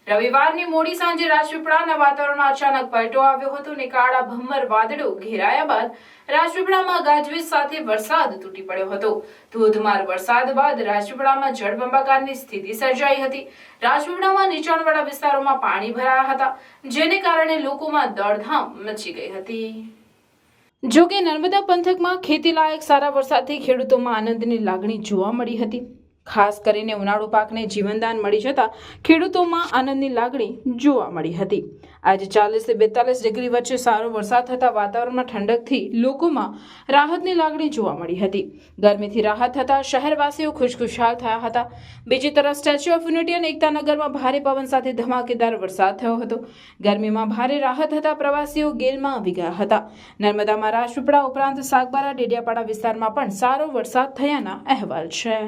રવિવારની મોડી સાંજે રાજપીપળાના વાતાવરણમાં અચાનક પલટો આવ્યો હતો અને કાળા ભમ્મર વાદળો ઘેરાયા બાદ રાજપીપળામાં ગાજવીજ સાથે વરસાદ તૂટી પડ્યો હતો। ધોધમાર વરસાદ બાદ રાજપીપળામાં જળબંબાકારની સ્થિતિ સર્જાઈ હતી। રાજપીપળામાં નીચાણવાળા વિસ્તારોમાં પાણી ભરાયા હતા, જેને કારણે લોકોમાં દોડધામ મચી ગઈ હતી। જો કે નર્મદા પંથકમાં ખેતીલાયક સારા વરસાદથી ખેડૂતોમાં આનંદની લાગણી જોવા મળી હતી। ખાસ કરીને ઉનાળુ પાકને જીવનદાન મળી જતા ખેડૂતોમાં આનંદની લાગણી જોવા મળી હતી। આજે 40 થી 42 ડિગ્રી વચ્ચે સારો વરસાદ થતા વાતાવરણમાં ઠંડકથી લોકોમાં રાહતની લાગણી જોવા મળી હતી। ગરમીથી રાહત થતા શહેરવાસીઓ ખુશખુશાલ થયા હતા। બીજી તરફ સ્ટેચ્યુ ઓફ યુનિટી અને એકતાનગરમાં ભારે પવન સાથે ધમાકેદાર વરસાદ થયો હતો। ગરમીમાં ભારે રાહત થતા પ્રવાસીઓ ગેલમાં આવી ગયા હતા। નર્મદામાં રાજપીપળા ઉપરાંત સાગબારા ડેડિયાપાડા વિસ્તારમાં પણ સારો વરસાદ થયાના અહેવાલ છે।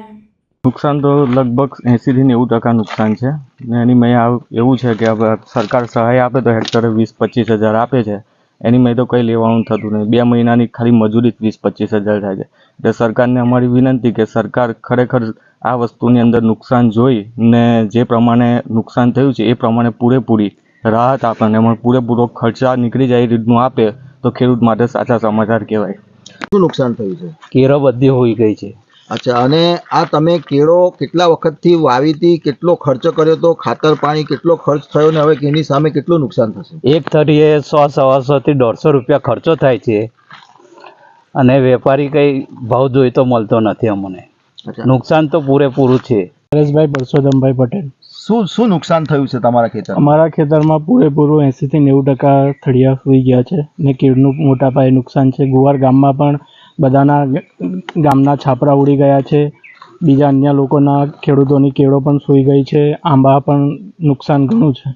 નુકસાન તો લગભગ 80 થી 90% નુકસાન છે ને એની મેં એવું છે કે હવે સરકાર સહાય આપે તો હેક્ટરે 20-25 હજાર આપે છે, એની મેં તો કંઈ લેવાનું થતું નહીં। 2 મહિનાની ખાલી મજૂરી 20-25 હજાર થાય છે। એટલે સરકારને અમારી વિનંતી કે સરકાર ખરેખર આ વસ્તુની અંદર નુકસાન જોઈ ને જે પ્રમાણે નુકસાન થયું છે એ પ્રમાણે પૂરેપૂરી રાહત આપે અને એમાં પૂરેપૂરો ખર્ચા નીકળી જાય એ રીતનું આપે તો ખેડૂત માટે સાચા સમાચાર કહેવાય। શું નુકસાન થયું છે? કેરો બધી હોઈ ગઈ છે। અચ્છા, અને આ તમે કેળો કેટલા વખતથી વાવી હતી, કેટલો ખર્ચ કર્યો તો, ખાતર પાણી કેટલો ખર્ચ થયો ને હવે એની સામે કેટલું નુકસાન થશે? એક થરીએ 100-125 થી 150 રૂપિયા ખર્ચો થાય છે અને વેપારી કઈ ભાવ જોઈ તો મળતો નથી અમને। નુકસાન તો પૂરેપૂરું છે। પરેશભાઈ પરસોત્તમભાઈ પટેલ। શું નુકસાન થયું છે તમારા ખેતરમાં? અમારા ખેતરમાં પૂરેપૂરું 80 થી 90% થળિયા સુઈ ગયા છે ને કેળનું મોટા પાયે નુકસાન છે। ગુવાર ગામમાં પણ બધાના ગામના છાપરા ઉડી ગયા છે। બીજા અન્ય લોકોના ખેડૂતોની કેળો પણ સૂઈ ગઈ છે। આંબા પણ નુકસાન ઘણું છે।